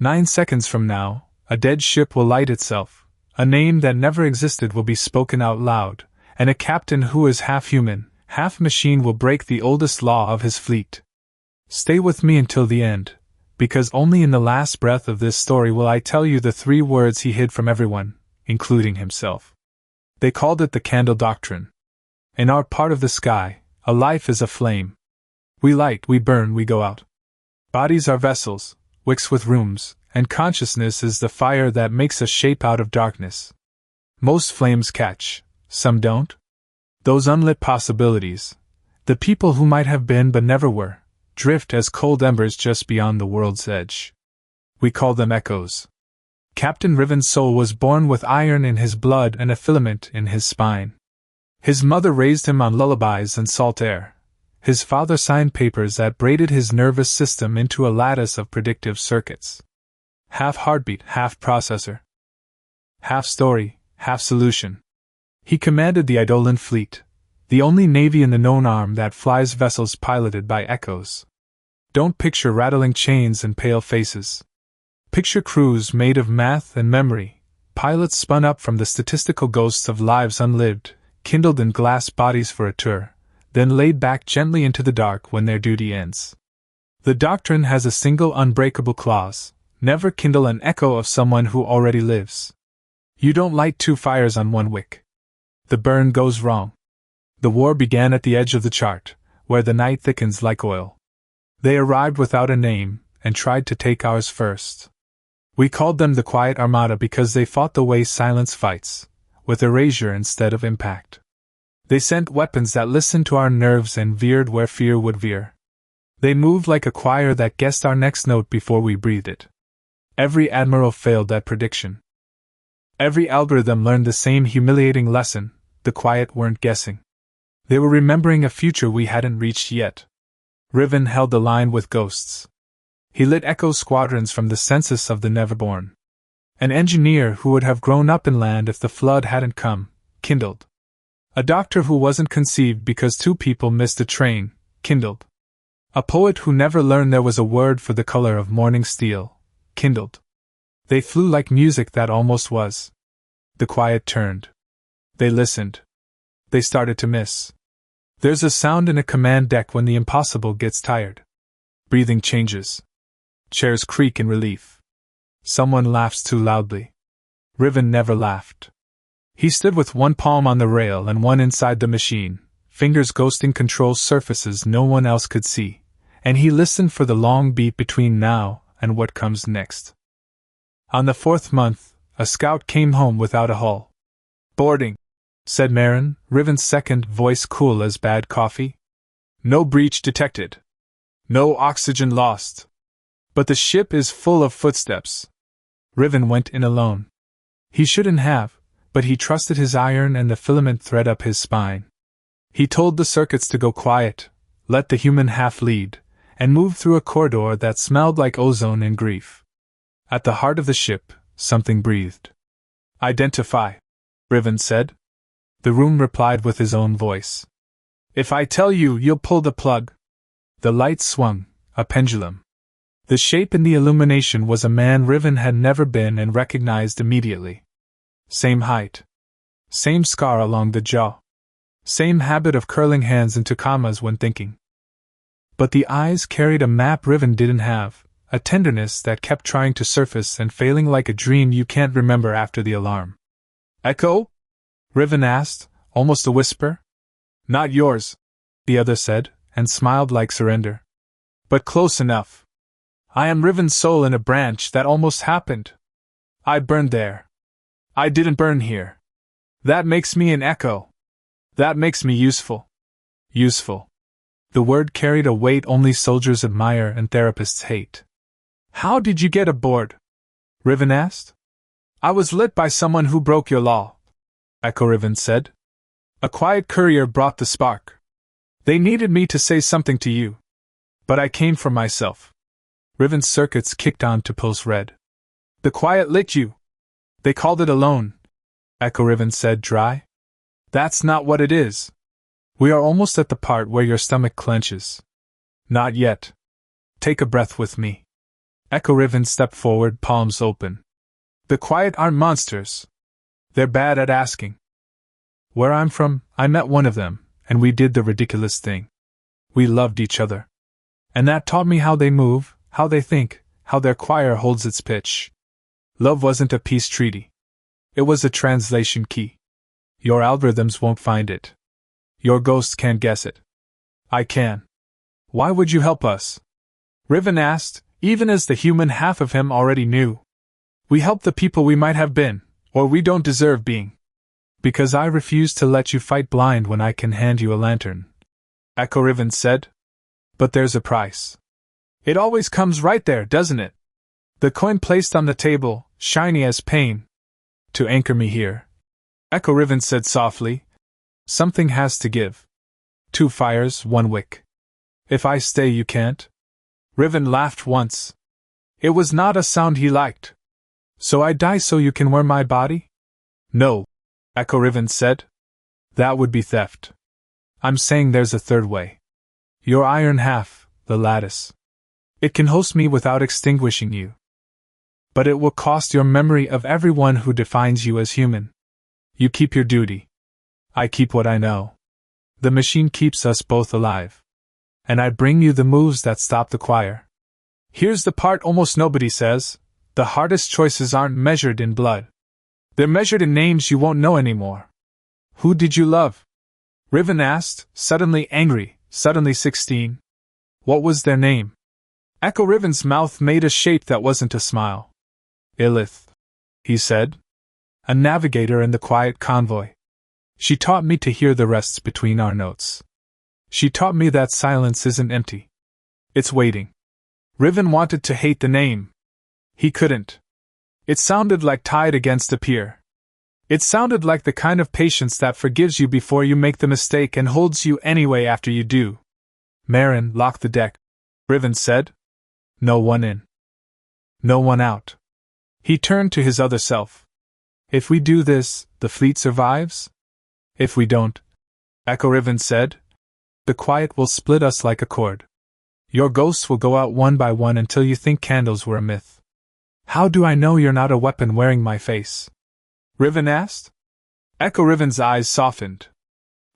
9 seconds from now, a dead ship will light itself, a name that never existed will be spoken out loud, and a captain who is half human, half machine will break the oldest law of his fleet. Stay with me until the end, because only in the last breath of this story will I tell you the 3 words he hid from everyone, including himself. They called it the Candle Doctrine. In our part of the sky, a life is a flame. We light, we burn, we go out. Bodies are vessels, wicks with rooms, and consciousness is the fire that makes a shape out of darkness. Most flames catch, some don't. Those unlit possibilities, the people who might have been but never were, drift as cold embers just beyond the world's edge. We call them echoes. Captain Riven Sol was born with iron in his blood and a filament in his spine. His mother raised him on lullabies and salt air. His father signed papers that braided his nervous system into a lattice of predictive circuits. Half heartbeat, half processor. Half story, half solution. He commanded the Eidolon Fleet, the only navy in the known arm that flies vessels piloted by echoes. Don't picture rattling chains and pale faces. Picture crews made of math and memory, pilots spun up from the statistical ghosts of lives unlived, kindled in glass bodies for a tour, then laid back gently into the dark when their duty ends. The doctrine has a single unbreakable clause: never kindle an echo of someone who already lives. You don't light 2 fires on one wick. The burn goes wrong. The war began at the edge of the chart, where the night thickens like oil. They arrived without a name, and tried to take ours first. We called them the Quiet Armada because they fought the way silence fights, with erasure instead of impact. They sent weapons that listened to our nerves and veered where fear would veer. They moved like a choir that guessed our next note before we breathed it. Every admiral failed that prediction. Every algorithm learned the same humiliating lesson: the quiet weren't guessing. They were remembering a future we hadn't reached yet. Riven held the line with ghosts. He lit echo squadrons from the census of the neverborn. An engineer who would have grown up in land if the flood hadn't come, kindled. A doctor who wasn't conceived because 2 people missed a train, kindled. A poet who never learned there was a word for the color of morning steel, kindled. They flew like music that almost was. The quiet turned. They listened. They started to miss. There's a sound in a command deck when the impossible gets tired. Breathing changes. Chairs creak in relief. Someone laughs too loudly. Riven never laughed. He stood with one palm on the rail and one inside the machine, fingers ghosting control surfaces no one else could see, and he listened for the long beat between now and what comes next. On the 4th month, a scout came home without a hull. "Boarding," said Marin, Riven's second voice cool as bad coffee. "No breach detected. No oxygen lost. But the ship is full of footsteps." Riven went in alone. He shouldn't have, but he trusted his iron and the filament thread up his spine. He told the circuits to go quiet, let the human half lead, and move through a corridor that smelled like ozone and grief. At the heart of the ship, something breathed. "Identify," Riven said. The room replied with his own voice. "If I tell you, you'll pull the plug." The light swung, a pendulum. The shape in the illumination was a man Riven had never been and recognized immediately. Same height. Same scar along the jaw. Same habit of curling hands into commas when thinking. But the eyes carried a map Riven didn't have, a tenderness that kept trying to surface and failing like a dream you can't remember after the alarm. "Echo?" Riven asked, almost a whisper. "Not yours," the other said, and smiled like surrender. "But close enough. I am Riven Sol in a branch that almost happened. I burned there. I didn't burn here. That makes me an echo. That makes me useful." Useful. The word carried a weight only soldiers admire and therapists hate. "How did you get aboard?" Riven asked. "I was lit by someone who broke your law," Echo Riven said. "A quiet courier brought the spark. They needed me to say something to you. But I came for myself." Riven's circuits kicked on to pulse red. "The quiet lit you. They called it alone," Echo Riven said dry. "That's not what it is. We are almost at the part where your stomach clenches. Not yet. Take a breath with me. Echo Riven stepped forward, palms open. The Quiet aren't monsters. They're bad at asking. Where I'm from, I met one of them, and we did the ridiculous thing. We loved each other. And that taught me how they move, how they think, how their choir holds its pitch. Love wasn't a peace treaty. It was a translation key. Your algorithms won't find it. Your ghosts can't guess it. I can. Why would you help us? Riven asked, even as the human half of him already knew. We help the people we might have been, or we don't deserve being. Because I refuse to let you fight blind when I can hand you a lantern. Echo Riven said. But there's a price. It always comes right there, doesn't it? The coin placed on the table, shiny as pain. To anchor me here. Echo Riven said softly. Something has to give. 2 fires, 1 wick. If I stay, you can't? Riven laughed once. It was not a sound he liked. So I die so you can wear my body? No, Echo Riven said. That would be theft. I'm saying there's a third way. Your iron half, the lattice. It can host me without extinguishing you. But it will cost your memory of everyone who defines you as human. You keep your duty. I keep what I know. The machine keeps us both alive. And I bring you the moves that stop the choir. Here's the part almost nobody says. The hardest choices aren't measured in blood. They're measured in names you won't know anymore. Who did you love? Riven asked, suddenly angry, suddenly 16. What was their name? Echo Riven's mouth made a shape that wasn't a smile. Illith, he said. A navigator in the quiet convoy. She taught me to hear the rests between our notes. She taught me that silence isn't empty. It's waiting. Riven wanted to hate the name. He couldn't. It sounded like tide against a pier. It sounded like the kind of patience that forgives you before you make the mistake and holds you anyway after you do. Marin, lock the deck, Riven said. No one in. No one out. He turned to his other self. If we do this, the fleet survives? If we don't, Echo Riven said, the quiet will split us like a cord. Your ghosts will go out one by one until you think candles were a myth. How do I know you're not a weapon wearing my face? Riven asked. Echo Riven's eyes softened.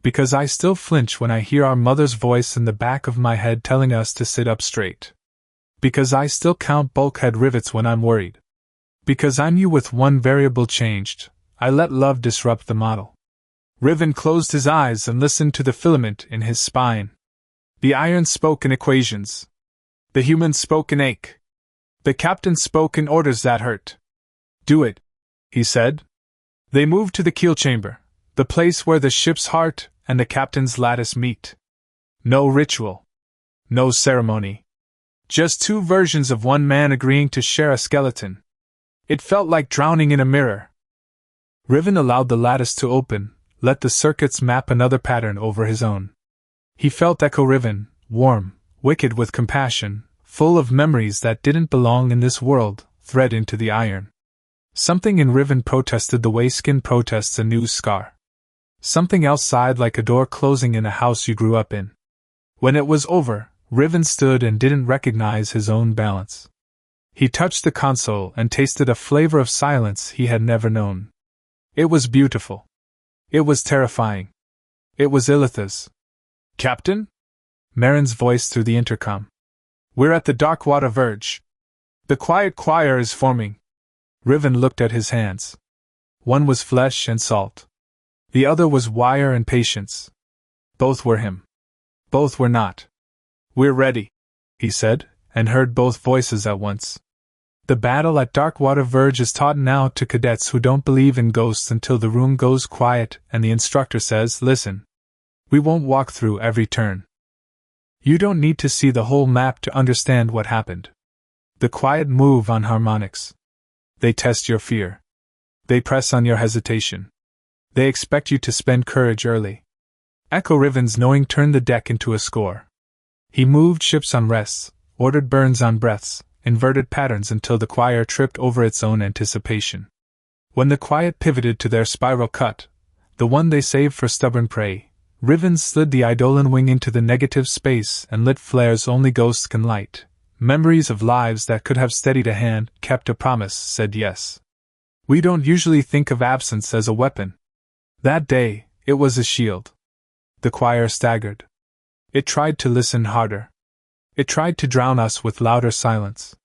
Because I still flinch when I hear our mother's voice in the back of my head telling us to sit up straight. Because I still count bulkhead rivets when I'm worried. Because I'm you with one variable changed, I let love disrupt the model. Riven closed his eyes and listened to the filament in his spine. The iron spoke in equations. The human spoke in ache. The captain spoke in orders that hurt. Do it, he said. They moved to the keel chamber, the place where the ship's heart and the captain's lattice meet. No ritual. No ceremony. Just 2 versions of one man agreeing to share a skeleton. It felt like drowning in a mirror. Riven allowed the lattice to open, let the circuits map another pattern over his own. He felt Echo Riven, warm, wicked with compassion, full of memories that didn't belong in this world, thread into the iron. Something in Riven protested the way skin protests a new scar. Something else sighed like a door closing in a house you grew up in. When it was over, Riven stood and didn't recognize his own balance. He touched the console and tasted a flavor of silence he had never known. It was beautiful. It was terrifying. It was Illith's. Captain? Marin's voice through the intercom. We're at the Darkwater verge. The quiet choir is forming. Riven looked at his hands. One was flesh and salt. The other was wire and patience. Both were him. Both were not. We're ready, he said, and heard both voices at once. The battle at Darkwater Verge is taught now to cadets who don't believe in ghosts until the room goes quiet and the instructor says, listen. We won't walk through every turn. You don't need to see the whole map to understand what happened. The quiet move on harmonics. They test your fear. They press on your hesitation. They expect you to spend courage early. Echo Riven's knowing turned the deck into a score. He moved ships on rests, ordered burns on breaths, inverted patterns until the choir tripped over its own anticipation. When the quiet pivoted to their spiral cut, the one they saved for stubborn prey, Riven slid the Eidolon wing into the negative space and lit flares only ghosts can light, memories of lives that could have steadied a hand, kept a promise, said yes. We don't usually think of absence as a weapon. That day, it was a shield. The choir staggered. It tried to listen harder. It tried to drown us with louder silence.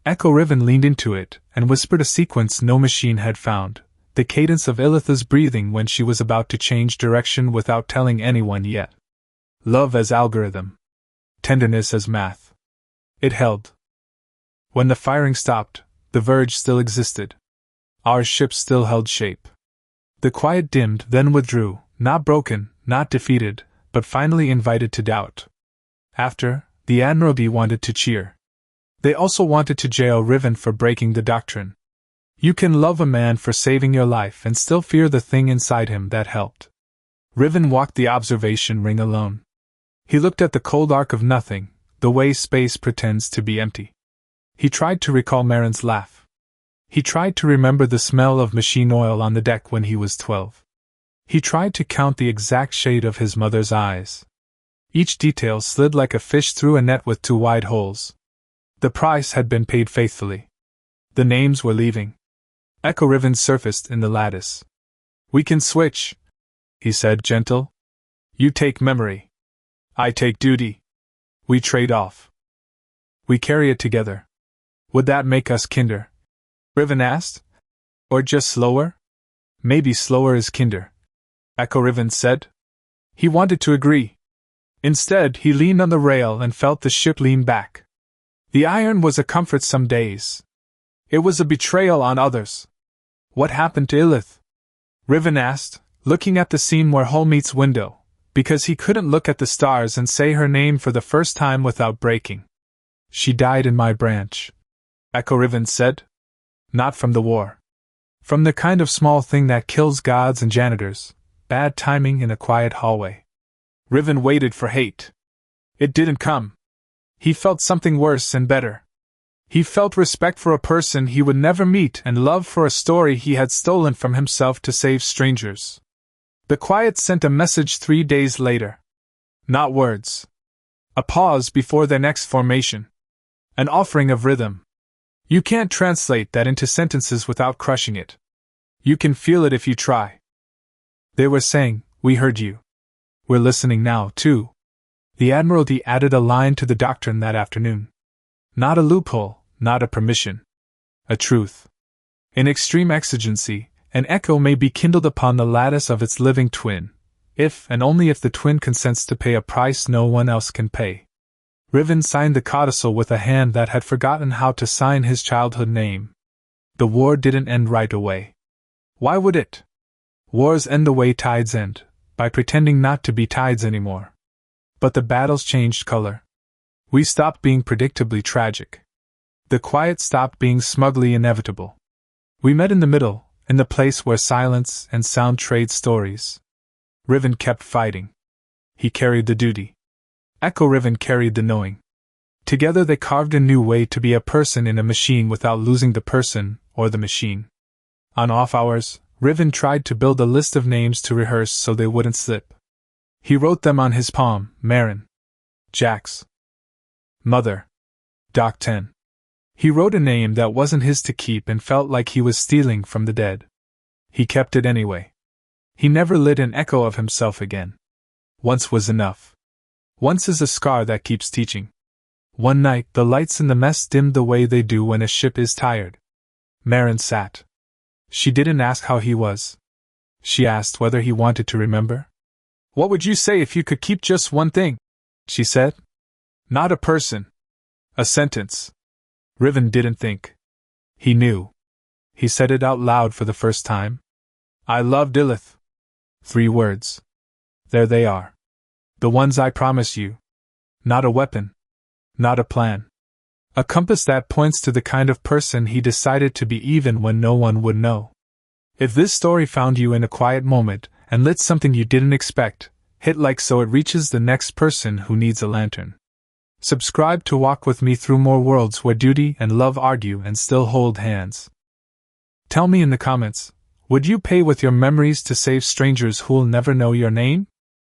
Echo Riven leaned into it and whispered a sequence no machine had found, the cadence of Ilitha's breathing when she was about to change direction without telling anyone yet. Love as algorithm. Tenderness as math. It held. When the firing stopped, the verge still existed. Our ship still held shape. The quiet dimmed, then withdrew, not broken, not defeated, but finally invited to doubt. After, the Admiralty wanted to cheer. They also wanted to jail Riven for breaking the doctrine. You can love a man for saving your life and still fear the thing inside him that helped. Riven walked the observation ring alone. He looked at the cold arc of nothing, the way space pretends to be empty. He tried to recall Marin's laugh. He tried to remember the smell of machine oil on the deck when he was 12. He tried to count the exact shade of his mother's eyes. Each detail slid like a fish through a net with 2 wide holes. The price had been paid faithfully. The names were leaving. Echo Riven surfaced in the lattice. We can switch, he said, gentle. You take memory. I take duty. We trade off. We carry it together. Would that make us kinder? Riven asked. Or just slower? Maybe slower is kinder, Echo Riven said. He wanted to agree. Instead, he leaned on the rail and felt the ship lean back. The iron was a comfort some days. It was a betrayal on others. What happened to Ilith? Riven asked, looking at the scene where Hull meets window, because he couldn't look at the stars and say her name for the first time without breaking. She died in my branch, Echo Riven said. Not from the war. From the kind of small thing that kills gods and janitors, bad timing in a quiet hallway. Riven waited for hate. It didn't come. He felt something worse and better. He felt respect for a person he would never meet and love for a story he had stolen from himself to save strangers. The quiet sent a message 3 days later. Not words. A pause before their next formation. An offering of rhythm. You can't translate that into sentences without crushing it. You can feel it if you try. They were saying, we heard you. We're listening now, too. The Admiralty added a line to the doctrine that afternoon. Not a loophole, not a permission. A truth. In extreme exigency, an echo may be kindled upon the lattice of its living twin, if and only if the twin consents to pay a price no one else can pay. Riven signed the codicil with a hand that had forgotten how to sign his childhood name. The war didn't end right away. Why would it? Wars end the way tides end, by pretending not to be tides anymore. But the battles changed color. We stopped being predictably tragic. The quiet stopped being smugly inevitable. We met in the middle, in the place where silence and sound trade stories. Riven kept fighting. He carried the duty. Echo Riven carried the knowing. Together they carved a new way to be a person in a machine without losing the person or the machine. On off hours, Riven tried to build a list of names to rehearse so they wouldn't slip. He wrote them on his palm: Marin, Jax, Mother, Doc 10. He wrote a name that wasn't his to keep and felt like he was stealing from the dead. He kept it anyway. He never lit an echo of himself again. Once was enough. Once is a scar that keeps teaching. One night, the lights in the mess dimmed the way they do when a ship is tired. Marin sat. She didn't ask how he was. She asked whether he wanted to remember. What would you say if you could keep just one thing? She said. Not a person. A sentence. Riven didn't think. He knew. He said it out loud for the first time. I loved Ilith. 3 words. There they are. The ones I promise you. Not a weapon. Not a plan. A compass that points to the kind of person he decided to be even when no one would know. If this story found you in a quiet moment and lit something you didn't expect, hit like so it reaches the next person who needs a lantern. Subscribe to walk with me through more worlds where duty and love argue and still hold hands. Tell me in the comments, would you pay with your memories to save strangers who'll never know your name?